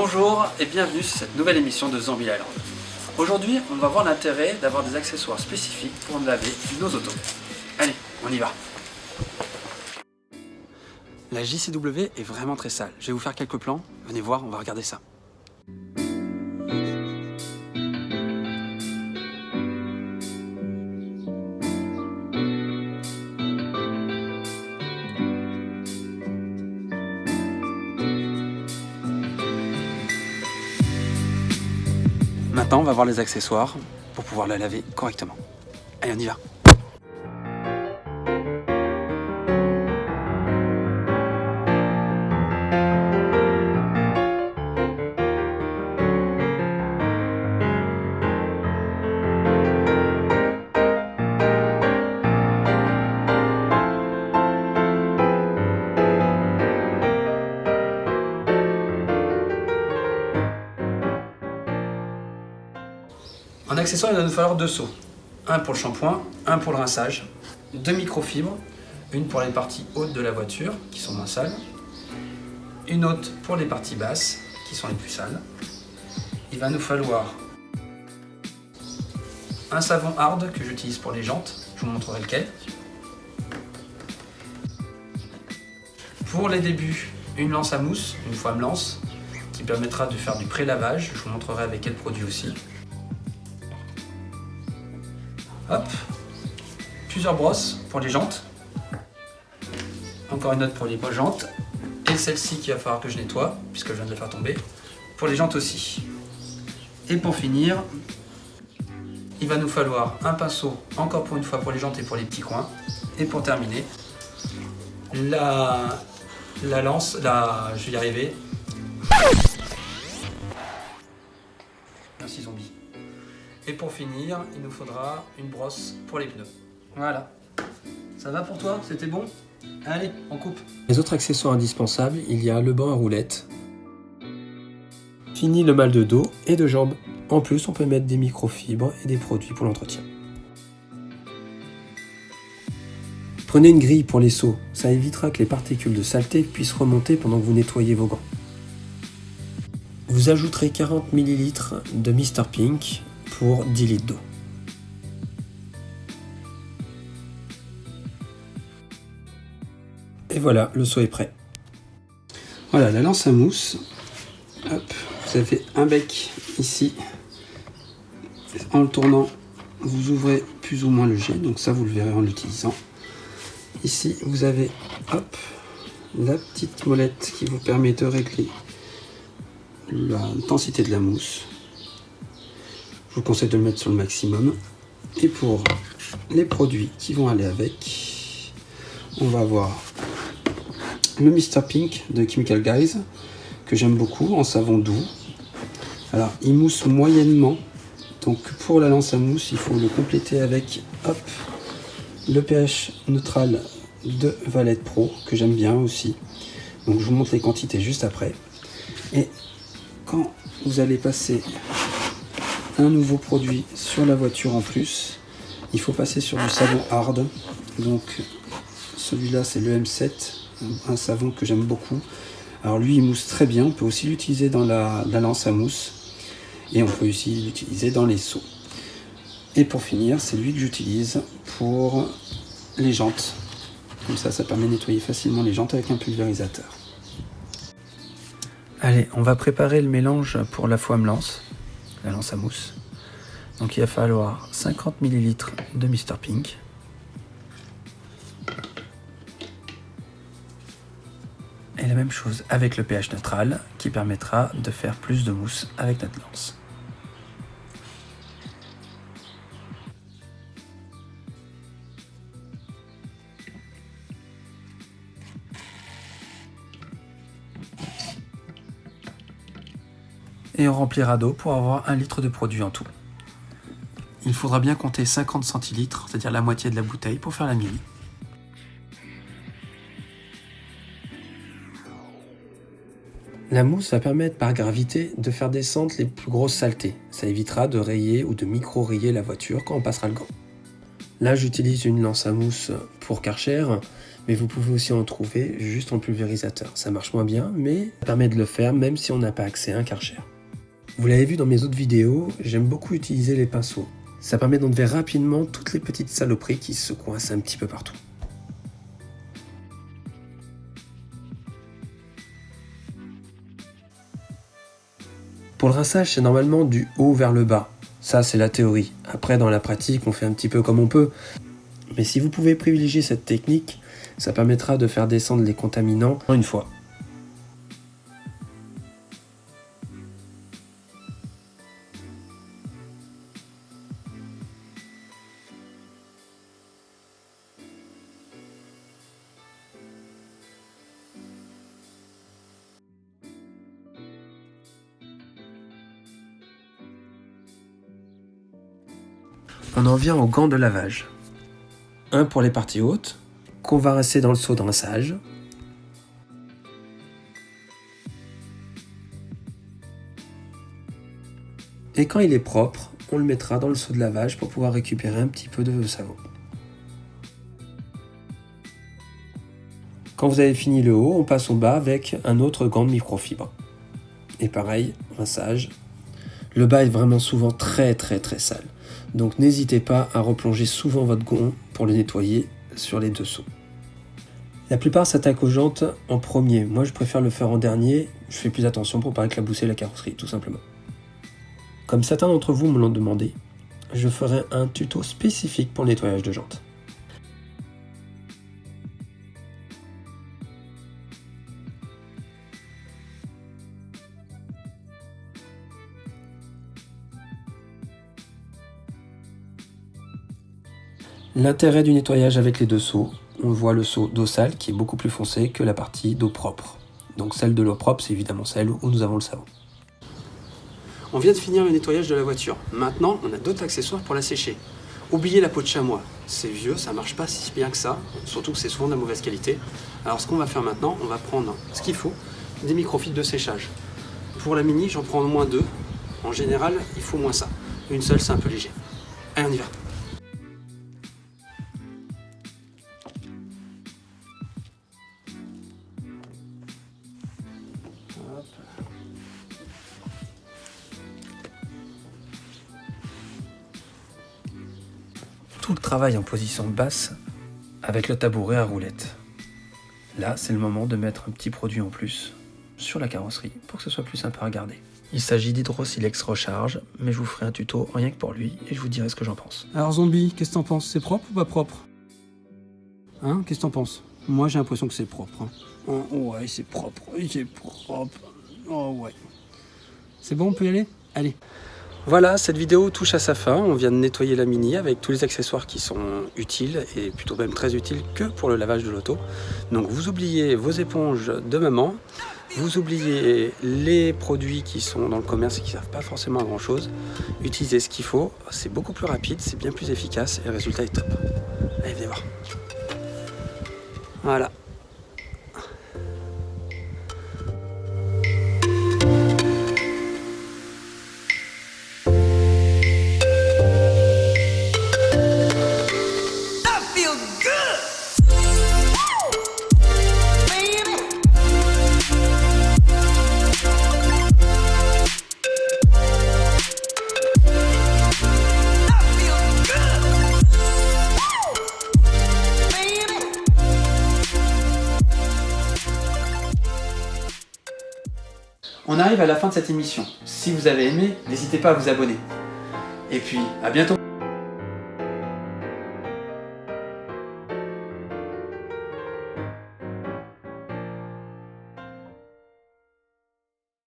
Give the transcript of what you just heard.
Bonjour et bienvenue sur cette nouvelle émission de Zombie Island. Aujourd'hui, on va voir l'intérêt d'avoir des accessoires spécifiques pour laver nos autos. Allez, on y va. La JCW est vraiment très sale. Je vais vous faire quelques plans. Venez voir, on va regarder ça. Maintenant, on va voir les accessoires pour pouvoir la laver correctement. Allez, on y va. En accessoire, il va nous falloir deux seaux. Un pour le shampoing, un pour le rinçage, deux microfibres, une pour les parties hautes de la voiture, qui sont moins sales, une autre pour les parties basses, qui sont les plus sales. Il va nous falloir un savon hard que j'utilise pour les jantes, je vous montrerai lequel. Pour les débuts, une lance à mousse, une foame lance, qui permettra de faire du pré-lavage, je vous montrerai avec quel produit aussi. Hop, plusieurs brosses pour les jantes, encore une autre pour les jantes, et celle-ci qu'il va falloir que je nettoie, puisque je viens de la faire tomber, pour les jantes aussi. Et pour finir, il va nous falloir un pinceau, encore pour une fois pour les jantes et pour les petits coins, et pour terminer, la lance, je vais y arriver. Merci zombie. Et pour finir, il nous faudra une brosse pour les pneus. Voilà. Ça va pour toi? C'était bon? Allez, on coupe. Les autres accessoires indispensables, il y a le banc à roulettes. Fini le mal de dos et de jambes. En plus, on peut mettre des microfibres et des produits pour l'entretien. Prenez une grille pour les seaux. Ça évitera que les particules de saleté puissent remonter pendant que vous nettoyez vos gants. Vous ajouterez 40 ml de Mr Pink pour 10 litres d'eau. Et voilà, le seau est prêt. Voilà, la lance à mousse. Hop, vous avez un bec ici. En le tournant, vous ouvrez plus ou moins le jet, donc ça vous le verrez en l'utilisant. Ici, vous avez hop, la petite molette qui vous permet de régler l'intensité de la mousse. Je vous conseille de le mettre sur le maximum. Et pour les produits qui vont aller avec, on va avoir le Mr Pink de Chemical Guys, que j'aime beaucoup, en savon doux. Alors, il mousse moyennement. Donc pour la lance à mousse, il faut le compléter avec hop, le pH neutral de Valette Pro, que j'aime bien aussi. Donc je vous montre les quantités juste après. Et quand vous allez passer un nouveau produit sur la voiture en plus, il faut passer sur du savon hard. Donc celui-là c'est le M7, un savon que j'aime beaucoup. Alors lui il mousse très bien, on peut aussi l'utiliser dans la lance à mousse et on peut aussi l'utiliser dans les seaux. Et pour finir, c'est lui que j'utilise pour les jantes. Comme ça permet de nettoyer facilement les jantes avec un pulvérisateur. Allez, on va préparer le mélange pour la foame lance, la lance à mousse. Donc il va falloir 50 ml de Mr Pink. Et la même chose avec le pH neutral qui permettra de faire plus de mousse avec notre lance. Et on remplira d'eau pour avoir 1 litre de produit en tout. Il faudra bien compter 50 centilitres, c'est-à-dire la moitié de la bouteille, pour faire la mini. La mousse va permettre par gravité de faire descendre les plus grosses saletés. Ça évitera de rayer ou de micro-rayer la voiture quand on passera le gant. Là, j'utilise une lance à mousse pour Karcher, Mais vous pouvez aussi en trouver juste en pulvérisateur. Ça marche moins bien, mais ça permet de le faire même si on n'a pas accès à un Karcher. Vous l'avez vu dans mes autres vidéos, j'aime beaucoup utiliser les pinceaux. Ça permet d'enlever rapidement toutes les petites saloperies qui se coincent un petit peu partout. Pour le rinçage, c'est normalement du haut vers le bas. Ça, c'est la théorie. Après, dans la pratique, on fait un petit peu comme on peut. Mais si vous pouvez privilégier cette technique, ça permettra de faire descendre les contaminants en une fois. On en vient aux gants de lavage. Un pour les parties hautes, qu'on va rincer dans le seau de rinçage. Et quand il est propre, on le mettra dans le seau de lavage pour pouvoir récupérer un petit peu de savon. Quand vous avez fini le haut, on passe au bas avec un autre gant de microfibre. Et pareil, rinçage. Le bas est vraiment souvent très sale. Donc n'hésitez pas à replonger souvent votre gant pour le nettoyer sur les dessous. La plupart s'attaquent aux jantes en premier. Moi je préfère le faire en dernier, je fais plus attention pour pas éclabousser la carrosserie tout simplement. Comme certains d'entre vous me l'ont demandé, je ferai un tuto spécifique pour le nettoyage de jantes. L'intérêt du nettoyage avec les deux seaux, on voit le seau d'eau sale qui est beaucoup plus foncé que la partie d'eau propre. Donc celle de l'eau propre, c'est évidemment celle où nous avons le savon. On vient de finir le nettoyage de la voiture. Maintenant, on a d'autres accessoires pour la sécher. Oubliez la peau de chamois. C'est vieux, ça marche pas si bien que ça, surtout que c'est souvent de la mauvaise qualité. Alors ce qu'on va faire maintenant, on va prendre ce qu'il faut, des microfibres de séchage. Pour la Mini, j'en prends au moins 2. En général, il faut moins ça. Une seule, c'est un peu léger. Allez, on y va. Tout le travail en position basse avec le tabouret à roulette. Là, c'est le moment de mettre un petit produit en plus sur la carrosserie pour que ce soit plus sympa à regarder. Il s'agit d'Hydro-Silex Recharge, mais je vous ferai un tuto rien que pour lui et je vous dirai ce que j'en pense. Alors Zombie, qu'est-ce que t'en penses? C'est propre ou pas propre? Hein? Qu'est-ce que t'en penses? Moi j'ai l'impression que c'est propre. Hein. Oh, ouais, c'est propre. C'est propre. Oh ouais. C'est bon, on peut y aller? Allez. Voilà, cette vidéo touche à sa fin. On vient de nettoyer la Mini avec tous les accessoires qui sont utiles et plutôt même très utiles que pour le lavage de l'auto. Donc vous oubliez vos éponges de maman, vous oubliez les produits qui sont dans le commerce et qui ne servent pas forcément à grand chose. Utilisez ce qu'il faut, c'est beaucoup plus rapide, c'est bien plus efficace et le résultat est top. Allez, venez voir. Voilà. On arrive à la fin de cette émission. Si vous avez aimé, n'hésitez pas à vous abonner. Et puis, à bientôt!